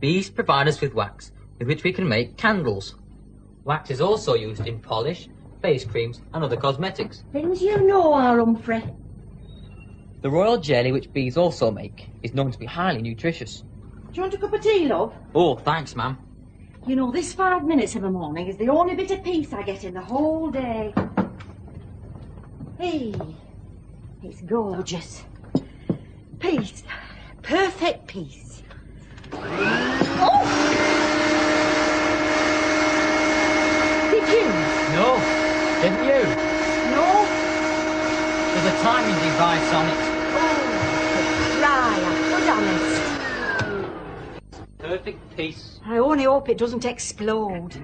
Bees provide us with wax, with which we can make candles. Wax is also used in polish, face creams and other cosmetics. Things you know are, Humphrey. The royal jelly, which bees also make, is known to be highly nutritious. Do you want a cup of tea, love? Oh, thanks, ma'am. You know, this 5 minutes of a morning is the only bit of peace I get in the whole day. Hey, it's gorgeous. Peace. Perfect peace. Oh! Did you? No, didn't you? No? There's a timing device on it. Oh, right, good honest. Perfect peace. I only hope it doesn't explode.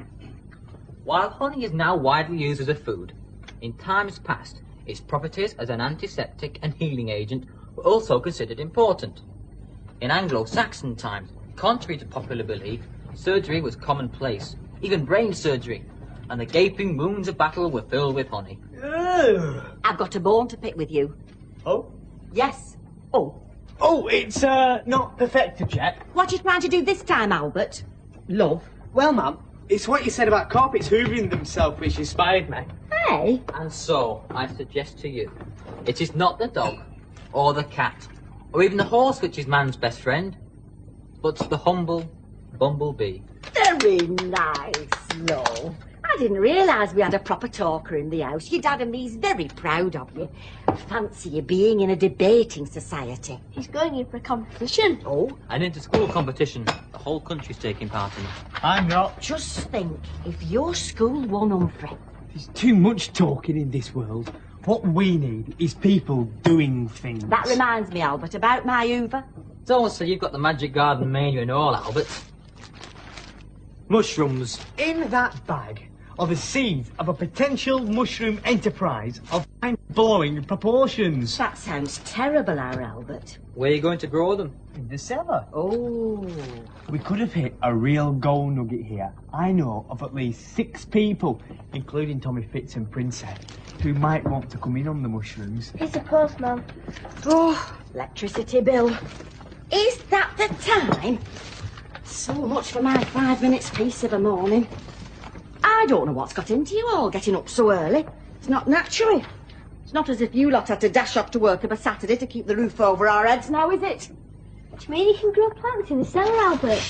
While honey is now widely used as a food, in times past, its properties as an antiseptic and healing agent were also considered important. In Anglo-Saxon times, contrary to popular belief, surgery was commonplace, even brain surgery, and the gaping wounds of battle were filled with honey. Ugh. I've got a bone to pick with you. Oh? Yes. Oh. Oh, it's not perfected yet. What are you trying to do this time, Albert? Love. Well, Mum, it's what you said about carpets hoovering themselves which inspired me. Hey? And so, I suggest to you, it is not the dog, or the cat, or even the horse which is man's best friend, but the humble bumblebee. Very nice, love. I didn't realise we had a proper talker in the house. Your dad and me's very proud of you. Fancy you being in a debating society. He's going in for a competition. Oh? An inter-school competition. The whole country's taking part in it. I'm not. Just think, if your school won, Humphrey. There's too much talking in this world. What we need is people doing things. That reminds me, Albert, about my Hoover. So you've got the magic garden mania and all, Albert. Mushrooms. In that bag are the seeds of a potential mushroom enterprise of mind-blowing proportions. That sounds terrible, our Albert. Where are you going to grow them? In the cellar. Oh. We could have hit a real gold nugget here. I know of at least 6 people, including Tommy Fitz and Princess, who might want to come in on the mushrooms. He's a postman. Oh, electricity bill. Is that the time? So much for my 5 minutes peace of a morning. I don't know what's got into you all getting up so early. It's not natural. It's not as if you lot had to dash off to work of a Saturday to keep the roof over our heads now, is it? What do you mean you can grow plants in the cellar, Albert?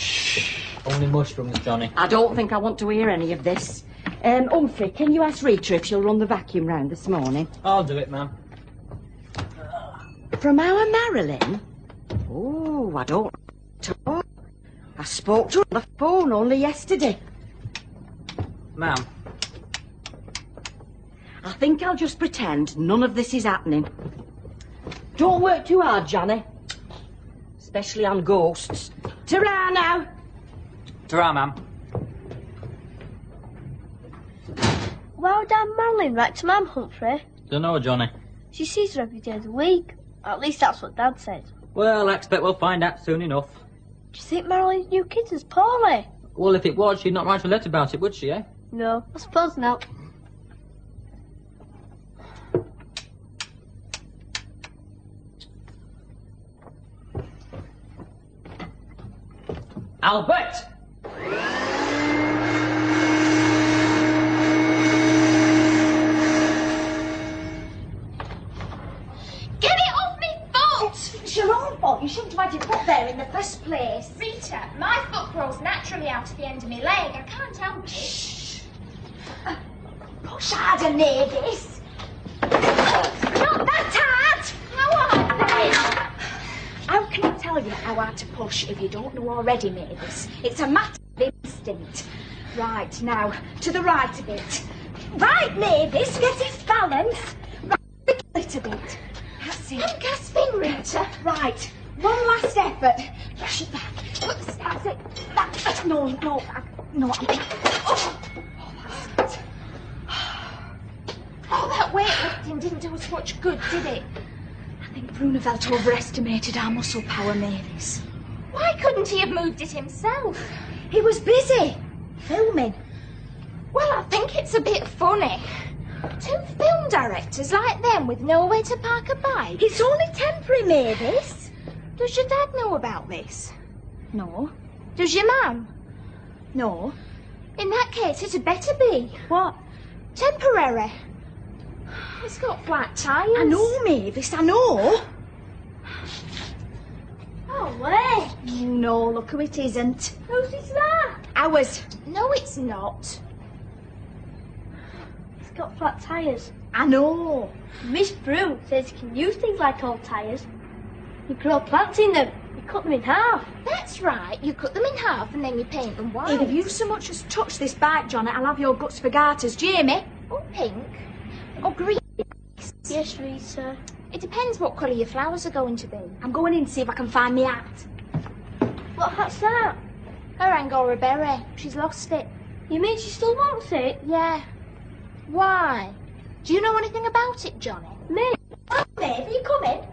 Only mushrooms, Johnny. I don't think I want to hear any of this. Humphrey, can you ask Rita if she'll run the vacuum round this morning? I'll do it, ma'am. From our Marilyn? Oh, I don't know. I spoke to her on the phone only yesterday. Ma'am. I think I'll just pretend none of this is happening. Don't work too hard, Johnny. Especially on ghosts. Ta-ra now! Ta-ra, ma'am. Why would Aunt Marilyn write to Mum, Humphrey? Dunno, Johnny. She sees her every day of the week. At least that's what Dad said. Well, I expect we'll find out soon enough. Do you think Marilyn's new kitten's poorly? Well, if it was, she'd not write a letter about it, would she, eh? No, I suppose not. Albert! Get it off me foot! It's your own fault. You shouldn't have had your foot there in the first place. Rita, my foot grows naturally out of the end of my leg. I can't help it. Shh. Push harder, Mavis. Not that hard! How hard then? How can I tell you how hard to push if you don't know already, Mavis? It's a matter of instinct. Right, now, to the right a bit. Right, Mavis, get his balance. Right, a little bit. That's it. I'm gasping, Rita. Right, one last effort. Push it back. That's it. No. Oh, that's it. Oh, that weightlifting didn't do us much good, did it? I think Brunevelt overestimated our muscle power, Mavis. Why couldn't he have moved it himself? He was busy filming. Well, I think it's a bit funny. 2 film directors like them with nowhere to park a bike. It's only temporary, Mavis. Does your dad know about this? No. Does your mum? No. In that case, it had better be. What? Temporary. It's got flat tyres. I know, Mavis, I know. Oh, wait. No, look who it isn't. Whose is that? Ours. No, it's not. It's got flat tyres. I know. Miss Brew says you can use things like old tyres. You grow plants in them. You cut them in half. That's right. You cut them in half and then you paint them white. If you so much as touch this bike, Johnny, I'll have your guts for garters. Jamie? Oh, pink. Oh, green. Yes, Rita. It depends what colour your flowers are going to be. I'm going in to see if I can find my hat. What hat's that? Her Angora berry. She's lost it. You mean she still wants it? Yeah. Why? Do you know anything about it, Johnny? Me? Oh, babe, are you coming?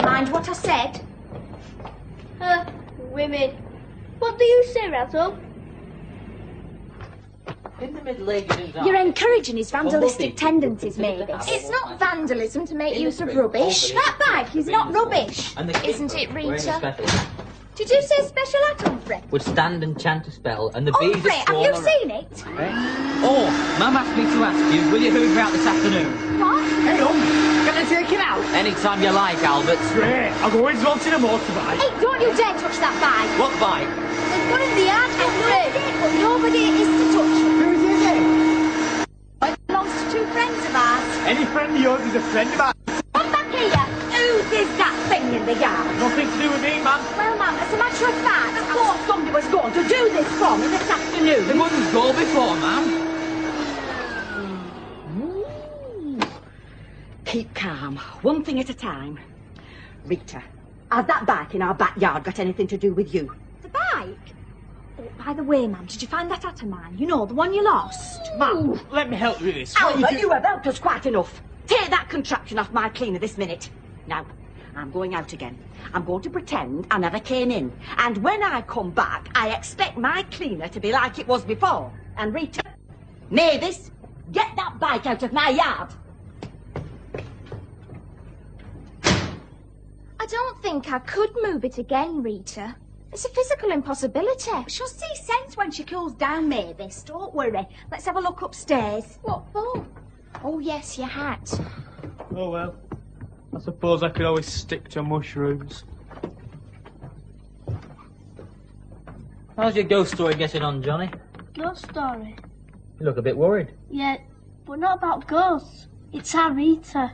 Mind what I said? Women. What do you say, Razzle? In the Middle Ages, You're encouraging his vandalistic tendencies, Mavis. It's not vandalism to make use of rubbish. That bike is not rubbish. Isn't it, Rita? Did you say special hat, Humphrey? Would stand and chant a spell, and the bees Humphrey, would have swarm you around. seen it? Oh, Mum asked me to ask you, will you hoover out this afternoon? What? Hey, can I take it out? Anytime you like, Albert. Great, I've always wanted a motorbike. Hey, don't you dare touch that bike. What bike? There's one in the yard, but nobody is to touch it. Who's it? It belongs to two friends of ours. Any friend of yours is a friend of mine. Come back here. Whose is that thing in the yard? Nothing to do with me, man. Well, ma'am, as a matter of fact, I thought somebody was going to do this for me this afternoon. They wouldn't go before, Mum. Keep calm. One thing at a time. Rita, has that bike in our backyard got anything to do with you? The bike? Oh, by the way, ma'am, did you find that hat of mine? You know, the one you lost. Man, let me help you with this. Albert, you have helped us quite enough. Take that contraption off my cleaner this minute. Now, I'm going out again. I'm going to pretend I never came in. And when I come back, I expect my cleaner to be like it was before. And Rita, Mavis, get that bike out of my yard. I don't think I could move it again, Rita. It's a physical impossibility. She'll see sense when she cools down, Mavis. Don't worry. Let's have a look upstairs. What for? Oh, yes, your hat. Oh, well. I suppose I could always stick to mushrooms. How's your ghost story getting on, Johnny? No story. You look a bit worried. Yeah, but not about ghosts. It's our Rita.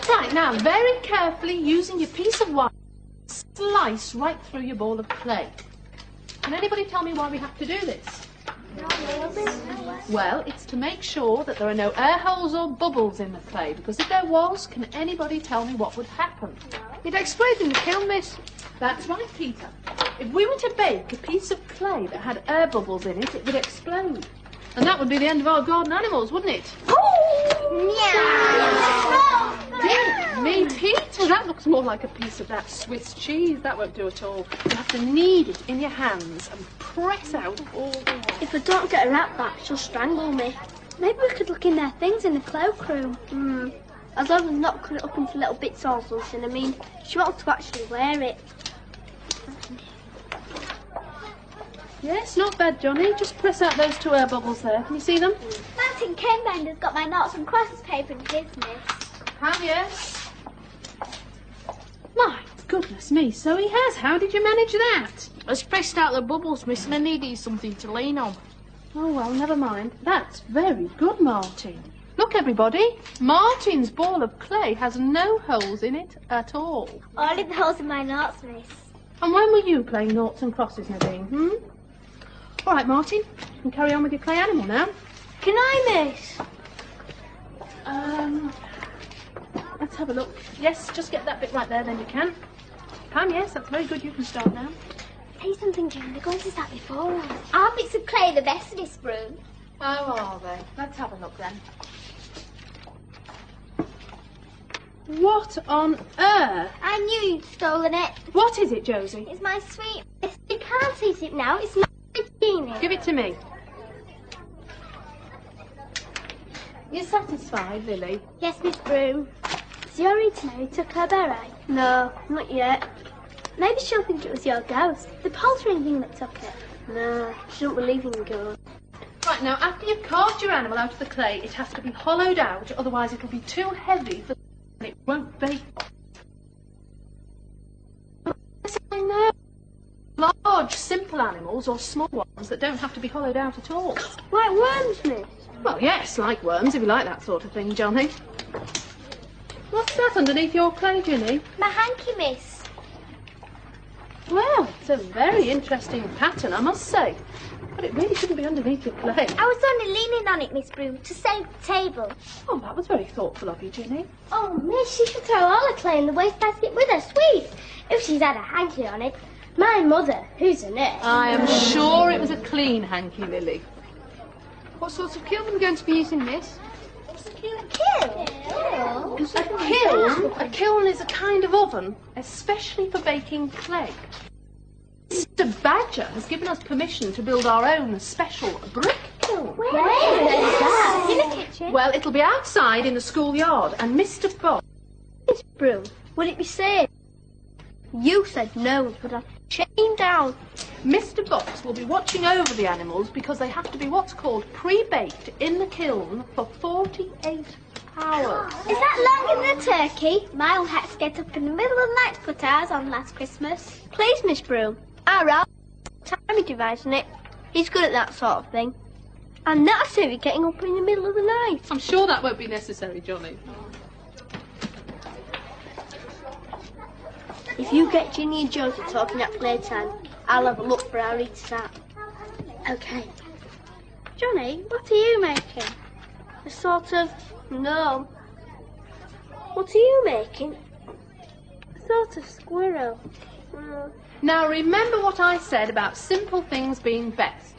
Right, now, very carefully, using your piece of wire, slice right through your ball of clay. Can anybody tell me why we have to do this? Well, it's to make sure that there are no air holes or bubbles in the clay, because if there was, can anybody tell me what would happen? It explodes in the kiln, miss. That's right, Peter. If we were to bake a piece of clay that had air bubbles in it, it would explode. And that would be the end of our garden animals, wouldn't it? Dear me, Peter, that looks more like a piece of that Swiss cheese. That won't do at all. You have to knead it in your hands and press out all the way. If I don't get her out back, she'll strangle me. Maybe we could look in their things in the cloakroom. As long as not cut it up into little bits or something. I mean, she wants to actually wear it. Yes, not bad, Johnny. Just press out those two air bubbles there. Can you see them? Martin Kenbender's got my knots and crosses paper in his, miss. Have yes. My goodness me, so he has. How did you manage that? It's pressed out the bubbles, miss, and I needed something to lean on. Oh, well, never mind. That's very good, Martin. Look, everybody. Martin's ball of clay has no holes in it at all. Only the holes in my knots, miss. And when were you playing noughts and crosses, Nadine, All right, Martin. You can carry on with your clay animal now. Can I, miss? Let's have a look. Yes, just get that bit right there, then you can. Pam, yes, that's very good. You can start now. Say something, Jane. They're going to start before us. Our bits of clay are the best, Miss Broom. Oh, are they? Let's have a look then. What on earth? I knew you'd stolen it. What is it, Josie? It's my sweet mystic can't eat it now. It's not hygienic. Give it to me. You satisfied, Lily? Yes, Miss Broom. Has your Mary took her beret? No, not yet. Maybe she'll think it was your ghost. The poultry thing that took it. No, she don't believe in ghosts. Right, now, after you've carved your animal out of the clay, it has to be hollowed out, otherwise it'll be too heavy for and it won't bake. Yes, I know. Large, simple animals or small ones that don't have to be hollowed out at all. Like worms, miss. Well, yes, like worms, if you like that sort of thing, Johnny. What's that underneath your clay, Ginny? My hanky, miss. Well, it's a very interesting pattern, I must say. But it really shouldn't be underneath your clay. I was only leaning on it, Miss Broom, to save the table. Oh, that was very thoughtful of you, Ginny. Oh, miss, she should throw all her clay in the wastebasket with her sweets, if she's had a hanky on it. My mother, who's a nurse... I am sure it was a clean hanky, Lily. What sorts of kiln are we going to be using, miss? A kiln is a kind of oven, especially for baking clay. Mr. Badger has given us permission to build our own special brick kiln. Where is that? In the kitchen? Well, it'll be outside in the schoolyard, and Mr. Bob... Miss Broom, would it be safe? You said no and put a chain down. Mr. Box will be watching over the animals because they have to be what's called pre-baked in the kiln for 48 hours. Is that longer than a turkey? My old had to get up in the middle of the night to put ours on last Christmas. Please, Miss Broom. Our timing device in it. He's good at that sort of thing. And that's if you're getting up in the middle of the night. I'm sure that won't be necessary, Johnny. If you get Ginny and Josie talking at playtime, I'll have a look for our eaters out. OK. Johnny, what are you making? A sort of... no. What are you making? A sort of squirrel. Now remember what I said about simple things being best.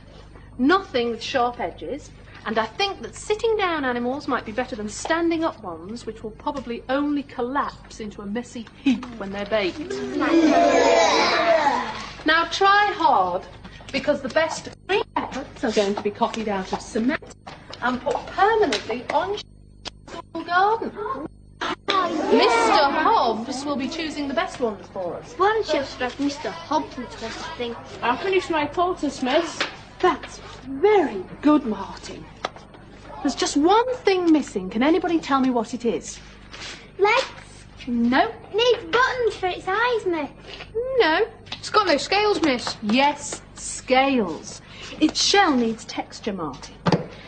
Nothing with sharp edges, and I think that sitting down animals might be better than standing up ones, which will probably only collapse into a messy heap when they're baked. Now try hard, because the best 3 efforts are going to be copied out of cement and put permanently on school garden. Mr. Hobbs will be choosing the best ones for us. Why don't you have Mr. Hobbs into this thing? I'll finish my poultice, miss. That's very good, Martin. There's just one thing missing. Can anybody tell me what it is? Legs? No. Needs buttons for its eyes, miss. No. It's got no scales, miss. Yes, scales. Its shell needs texture, Martin.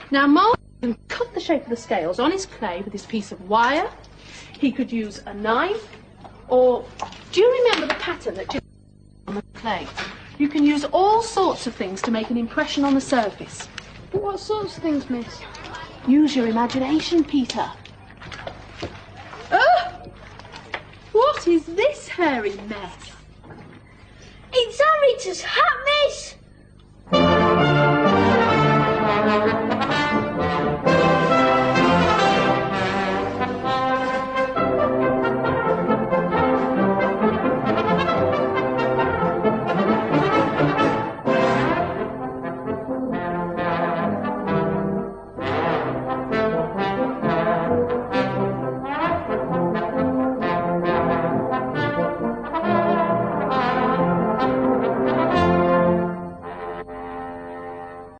Now, Martin can cut the shape of the scales on his clay with his piece of wire. He could use a knife, or... do you remember the pattern that Jim on the clay? You can use all sorts of things to make an impression on the surface. But what sorts of things, miss? Use your imagination, Peter. What is this hairy mess? It's Harriet's hat, miss.